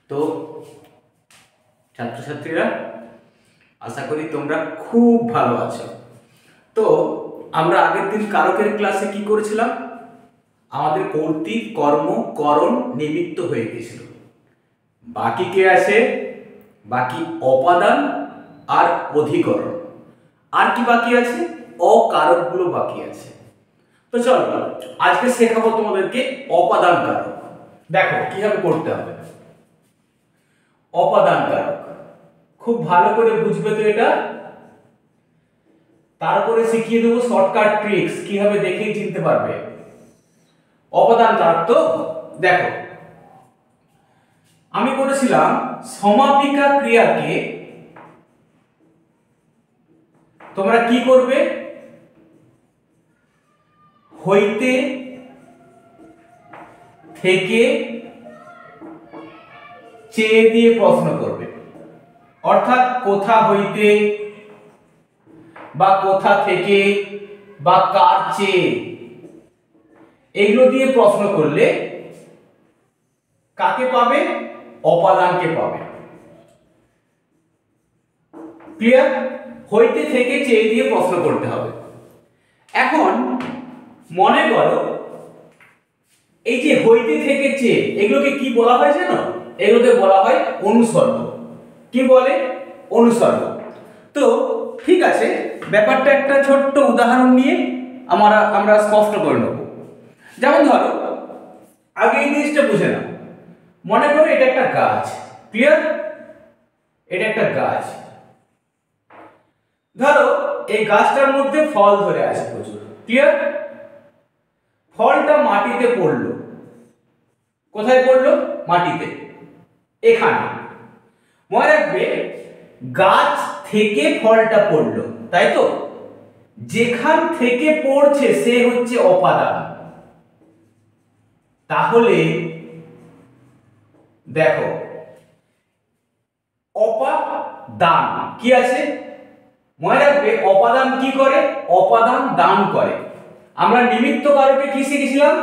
তো ছাত্রছাত্রীরা, আশা করি তোমরা খুব ভালো আছো। তো আমরা আগের দিন কারকের ক্লাসে কি করেছিলাম? আমাদের কর্তৃক, কর্ম, করণ, নিমিত্ত হয়ে গিয়েছিল। বাকি কে আছে? বাকি অপাদান আর অধিকরণ। আর কি বাকি আছে? অকারকগুলো বাকি আছে। তো চলো আজকে শেখাবো তোমাদেরকে অপাদান কারক। দেখো কিভাবে করতে হবে। অপাদান কারক খুব ভালো করে বুঝবে তো এটা। তারপরে শিখিয়ে দেবো শর্টকাট ট্রিক্স, কিভাবে দেখেই চিনতে পারবে। অপাদান কারক তো দেখো, আমি বলেছিলাম সমাপিকা ক্রিয়াকে তোমরা কি করবে? হইতে, থেকে, চেয়ে দিয়ে প্রশ্ন করবে। অর্থাৎ কোথা হইতে বা কোথা থেকে বা কার চেয়ে, এগুলো দিয়ে প্রশ্ন করলে কাকে পাবে? অপাদানকে পাবে। ক্লিয়ার? হইতে, থেকে, চেয়ে দিয়ে প্রশ্ন করতে হবে। এখন মনে করো এই যে হইতে, থেকে, চেয়ে, এগুলোকে কি বলা হয় জানো? এগুলোকে বলা হয় অনুসর্গ। কি বলে? অনুসর্গ। তো ঠিক আছে, ব্যাপারটা একটা ছোট্ট উদাহরণ নিয়ে আমরা স্পষ্ট করে নেব। যেমন ধরো, আগে এই জিনিসটা বুঝে নাও। মনে করো এটা একটা গাছ। ক্লিয়ার? এটা একটা গাছ। ধরো এই গাছটার মধ্যে ফল ধরে আছে প্রচুর। ক্লিয়ার? ফলটা মাটিতে পড়লো। কোথায় পড়লো? মাটিতে। এখানে মনে রাখবে, গাছ থেকে ফলটা পড়লো, তাই তো? যেখান থেকে পড়ছে সে হচ্ছে অপাদান। তাহলে দেখো, অপাদান কি আছে? মনে রাখবে, অপাদান কি করে? অপাদান দান করে। আমরা নিমিত্ত কারকে কি শিখেছিলাম?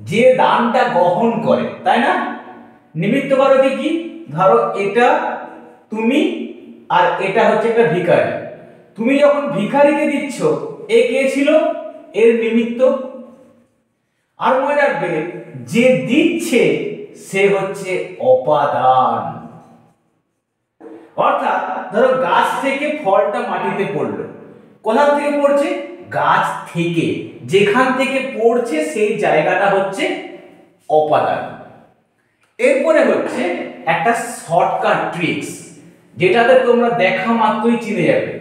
যে দানটা গ্রহণ করে, তাই না? নিমিত্ত কারকে কি? ধরো এটা তুমি আর এটা হচ্ছে একটা ভিখারি। তুমি যখন ভিখারিকে দিচ্ছ, এ কে ছিল? এর নিমিত্ত। আর মনে রাখবে, যে দিচ্ছে সে হচ্ছে অপাদান। অর্থাৎ ধরো গাছ থেকে ফলটা মাটিতে পড়লো। কোথা থেকে পড়ছে? গাছ থেকে। যেখান থেকে পড়ছে সেই জায়গাটা হচ্ছে অপাদান। এরপরে হচ্ছে একটা শর্টকাট ট্রিক্স, যেটাতে তোমরা দেখা মাত্রই চিনে যাবে।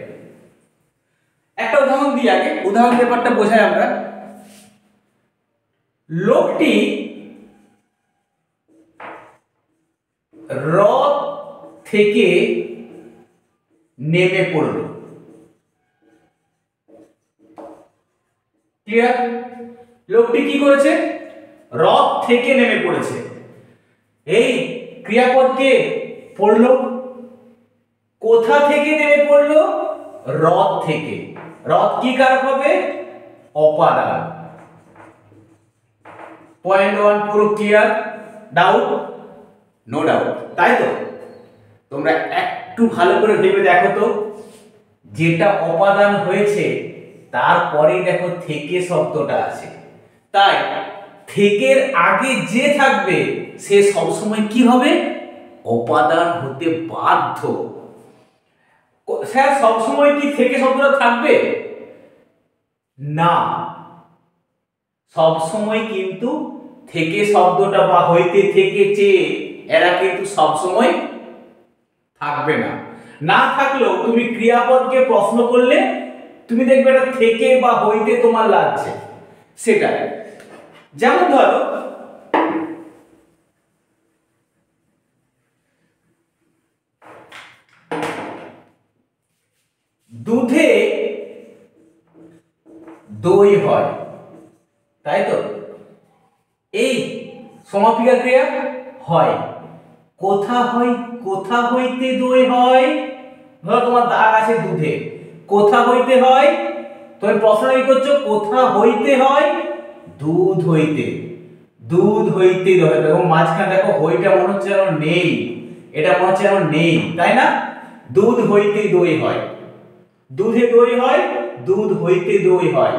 একটা উদাহরণ দিই আগে, উদাহরণ ব্যাপারটা বোঝাই আমরা। লোকটি রথ থেকে নেমে পড়ল। ক্লিয়ার? লোকটি কি করেছে? রথ থেকে নেমে পড়েছে। এই ক্রিয়াপদকে পড়লো। কোথা থেকে নেমে পড়লো? রথ থেকে। রথ কি কারক হবে? অপাদান। পয়েন্ট 1 পুরো ক্লিয়ার? ডাউট? নো ডাউট, তাই তো? তোমরা একটু ভালো করে ভেবে দেখো তো, যেটা অপাদান হয়েছে তারপরেই দেখো থেকে শব্দটা আছে। তাই থেকের আগে যে থাকবে সে সবসময় কি হবে? অপাদান হতে বাধ্য। স্যার সবসময় কি থেকে শব্দটা থাকবে? না, সবসময় কিন্তু থেকে শব্দটা বা হইতে, থেকে, চেয়ে এরা কিন্তু সবসময় থাকবে না। না থাকলেও তুমি ক্রিয়াপদকে প্রশ্ন করলে তুমি দেখবে এটা থেকে বা হইতে তোমার লাগছে। সেটা যেমন ধরো, দুধে দই হয়, তাই তো? এই সমাপিকা ক্রিয়া হয়। কোথা হয়? কোথা হইতে দই হয়? ধরো তোমার দাগ আছে দুধে, কোথা হইতে হয়? তুমি প্রশ্ন কি করছো? কোথা হইতে হয়? দুধ হইতে। দুধ হইতে দই, এবং মাঝখানে দেখো হইটা মনে হচ্ছে যেন নেই, এটা মনে হচ্ছে যেন নেই, তাই না? দুধ হইতে দই হয়, দুধে দই হয়, দুধ হইতে দই হয়,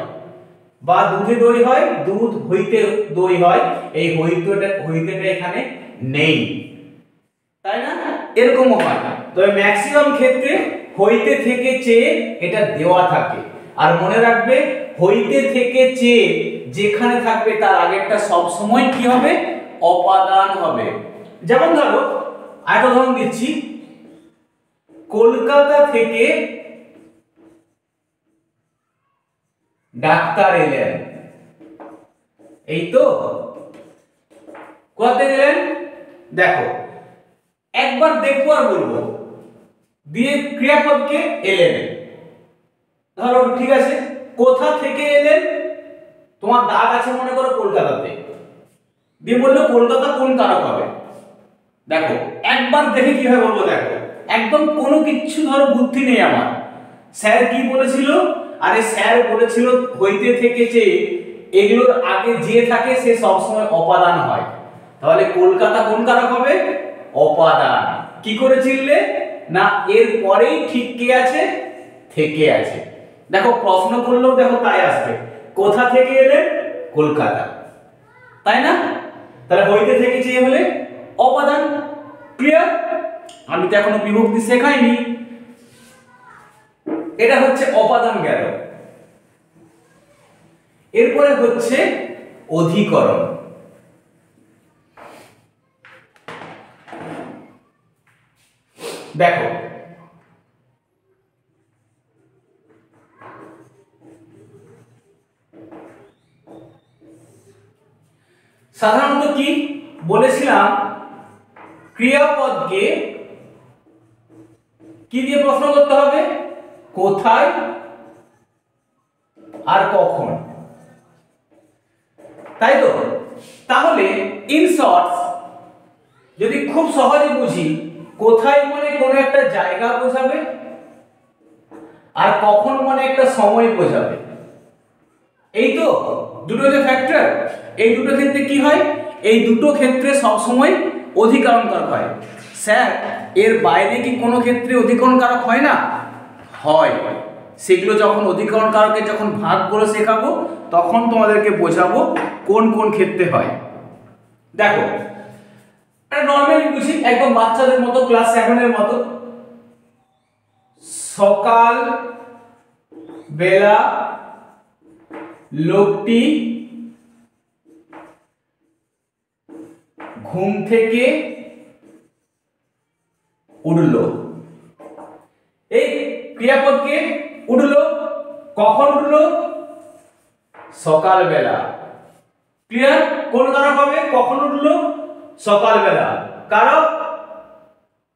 বা দুধে দই হয়, দুধ হইতে দই হয়, এই হইতেটা এখানে নেই, তাই না? এরকমও হয়। তবে ম্যাক্সিমাম ক্ষেত্রে হইতে থেকে চেয়ে এটা দেওয়া থাকে। আর মনে রাখবে হইতে থেকে চেয়ে যেখানে থাকবে তার আগেরটা সব সময় কি হবে? অপাদান হবে। যেমন ধরো আরেকটা উদাহরণ দিচ্ছি, কলকাতা থেকে ডাক্তার এলেন, এই তো কোথা থেকে এলেন? দেখো একবার দেখবো আর বলবো, দিয়ে ক্রিয়াপদকে এলেন, ধরো ঠিক আছে, কোথা থেকে এলেন? তোমার দাগ আছে মনে করো কলকাতাতে, দিয়ে বললো কলকাতা কোন কারক হবে? দেখো একবার দেখে কিভাবে বলবো, দেখো একদম কোনো কিচ্ছু ধরো বুদ্ধি নেই আমার, স্যার কি বলেছিল? আরে স্যার বলেছিল হইতে থেকে যে এগুলোর আগে যে থাকে সে সবসময় অপাদান হয়, তাহলে কলকাতা কোন কারক হবে? অপাদান। কি করে চিনলে? না এর পরেই ঠিক কে আছে? থেকে আছে। দেখো প্রশ্ন করলেও দেখো তাই আসবে, কোথা থেকে এলে? কলকাতা, তাই না? তাহলে হইতে থেকে চেয়ে হলে অপাদান। ক্লিয়ার? আমি তো এখনো বিভক্তি শেখাইনি, এটা হচ্ছে অপাদান গেল। এরপরে হচ্ছে অধিকরণ। দেখো সাধারণত কি বলেছিলাম, ক্রিয়াপদকে কি দিয়ে প্রশ্ন করতে হবে? কোথায় আর কখন, তাই তো? তাহলে ইন শর্ট যদি খুব সহজে বুঝি, কোথায় মানে কোনো একটা জায়গা বোঝাবে, আর কখন মানে একটা সময় বোঝাবে, এই তো দুটো যে ফ্যাক্টর, এই দুটো ক্ষেত্রে কি হয়? এই দুটো ক্ষেত্রে সব সময় অধিকরণ কারক হয়। স্যার এর বাইরে কি কোনো ক্ষেত্রে অধিকরণ কারক হয় না? হয়। সেগুলো যখন অধিকরণ কারকে যখন ভাগ করে শেখাবো তখন তোমাদেরকে বোঝাবো কোন কোন ক্ষেত্রে হয়। দেখো এটা নরমালি বুঝি, একদম বাচ্চাদের মতো, ক্লাস 7 এর মতো। সকাল বেলা লোকটি ঘুম থেকে উঠলো, এই ক্রিয়াপদকে উঠলো, কখন উঠলো? সকালবেলা। ক্লিয়ার? কোন কারক হবে? কখন উঠলো? সকালবেলা। কারক?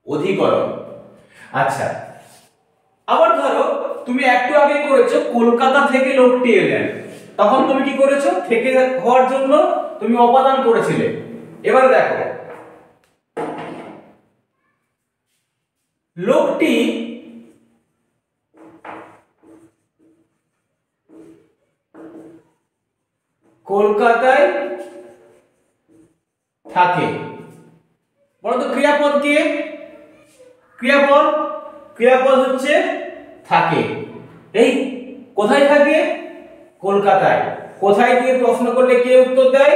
অধিকরণ। আচ্ছা আবার ধরো তুমি একটু আগে করেছো কলকাতা থেকে লোকটি এলেন, তখন তুমি কি করেছো? থেকে হওয়ার জন্য তুমি অপাদান করেছিলে। এবার দেখো লোকটি কলকাতায় থাকে, বলতো ক্রিয়াপদ কে? ক্রিয়াপদ, ক্রিয়াপদ হচ্ছে থাকে। এই কোথায় থাকে? কলকাতায়। কোথায় দিয়ে প্রশ্ন করলে কে উত্তর দেয়?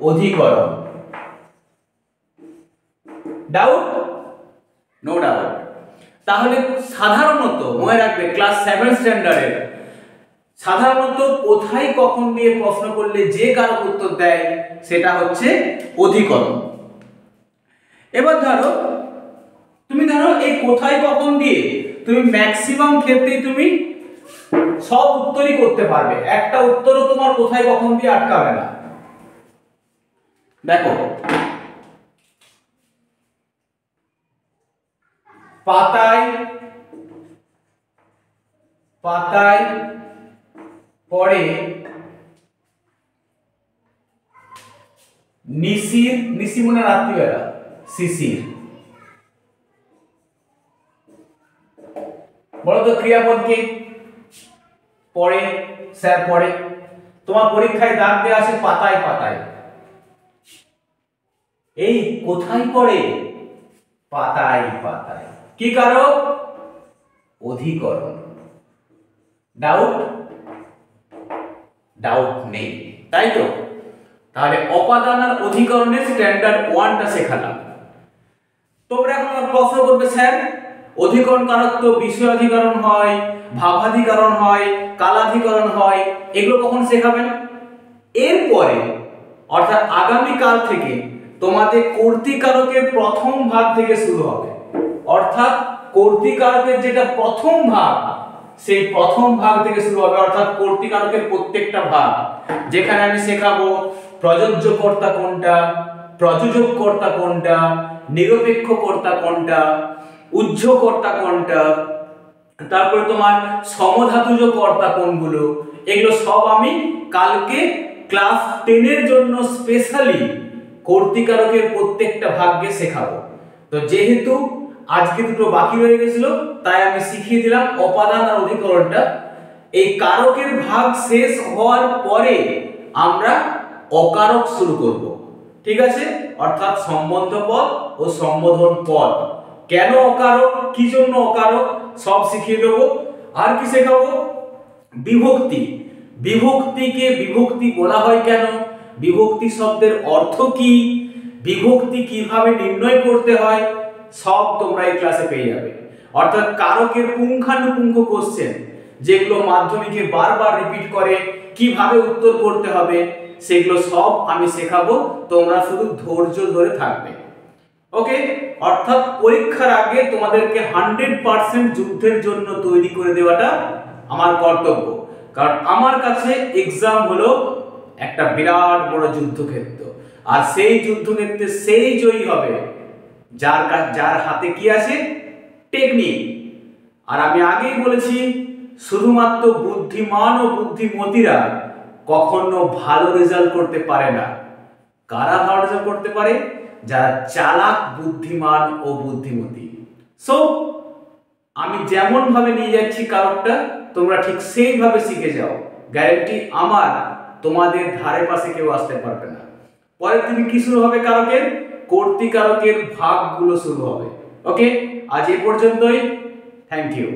অধিকরণ। ডাউট? No doubt. তাহলে সাধারণত মনে রাখবে ক্লাস 7 স্ট্যান্ডার্ডের সাধারণত কোথায় কখন দিয়ে প্রশ্ন করলে যে কারক উত্তর দেয় সেটা হচ্ছে অধিকরণ। এবার ধরো তুমি ধরো এই কোথায় কখন দিয়ে তুমি ম্যাক্সিমাম ক্ষেত্রে তুমি সব উত্তরই করতে পারবে, একটা উত্তরও তোমার কোথায় কখন দিয়ে আটকাবে না। দেখো পাতায় পাতায় পড়ে নিশির, নিশি মনে রাত্রিবেলা, শিশির। বলো তো ক্রিয়াপদ কে? পড়ে, স্যার পড়ে। তোমার পরীক্ষায় দাগ দেওয়া আছে পাতায় পাতায়, এই কোথায় পড়ে? পাতায় পাতায়। কি কারক? অধিকরণ। ডাউট? ডাউট নেই, তাই তো? তাহলে অপাদান আর অধিকরণের স্ট্যান্ডার্ড 1টা শেখালাম। তোমরা এখন প্রশ্ন করবে, স্যার অধিকরণ কারক তো বিষয়াধিকরণ হয়, ভাবাধিকরণ হয়, কালাধিকরণ হয়, এগুলো কখন শেখাবেন? এরপরে অর্থাৎ আগামী কাল থেকে তোমাদের কর্তৃকারকের প্রথম ভাগ থেকে শুরু হবে। অর্থাৎ কর্তৃকারকের যেটা প্রথম ভাগ, সেই প্রথম ভাগ থেকে শুরু হবে। অর্থাৎ কর্তৃকারকের প্রত্যেকটা ভাগ, যেখানে আমি শেখাবো প্রযোজ্য কর্তা কোনটা, প্রযোজক কর্তা কোনটা, নিরপেক্ষ কর্তা কোনটা, উহ্য কর্তা কোনটা, তারপরে তোমার সমধাতুজ কর্তা কোনগুলো, এগুলো সব আমি কালকে ক্লাস 10 এর জন্য স্পেশালি কর্তৃকারকের প্রত্যেকটা ভাগকে শেখাবো। তো যেহেতু আজকে দুটো বাকি রয়ে গেছিল, তাই আমি শিখিয়ে দিলাম অপাদান আর অধিকরণটা। এই কারকের ভাগ শেষ হওয়ার পরে আমরা অকারক শুরু করব, ঠিক আছে? অর্থাৎ সম্বন্ধ পদ ও সম্বোধন পদ। কেন অকারক, কি জন্য অকারক, সব শিখিয়ে দেবো। আর কি শেখাবো? বিভক্তি। বিভক্তিকে বিভক্তি বলা হয় কেন, বিভক্তি শব্দের অর্থ কি, বিভক্তি কিভাবে নির্ণয় করতে হয়, সব তোমরা এই ক্লাসে পেয়ে যাবে। অর্থাৎ কারকের পুঙ্খানুপুঙ্খ কোশ্চেন, যেগুলো মাধ্যমিকে বারবার রিপিট করে, কিভাবে উত্তর করতে হবে, সেগুলো সব আমি শেখাবো। তোমরা শুধু ধৈর্য ধরে থাকবে, ওকে? অর্থাৎ পরীক্ষার আগে তোমাদেরকে 100% যুদ্ধের জন্য তৈরি করে দেওয়াটা আমার কর্তব্য। কারণ আমার কাছে এক্সাম হলো একটা বিরাট বড় যুদ্ধক্ষেত্র, আর সেই যুদ্ধক্ষেত্রে সেই জয়ী হবে যার হাতে কি আছে? টেকনিক। আর আমি আগেই বলেছি, শুধুমাত্র বুদ্ধিমান ও বুদ্ধিমতীরা কখনো ভালো রেজাল্ট করতে পারে না। কারা ভালো রেজাল্ট করতে পারে? যারা চালাক, বুদ্ধিমান ও বুদ্ধিমতী। সো আমি যেমন ভাবে নিয়ে যাচ্ছি কারকটা, তোমরা ঠিক সেইভাবে শিখে যাও। গ্যারান্টি আমার, তোমাদের ধারে পাশে কেউ আসতে পারবে না। পরের দিন কি শুরু হবে? কারকের কর্তৃকারকের ভাগগুলো শুরু হবে। ওকে, আজ এই পর্যন্তই। Thank you.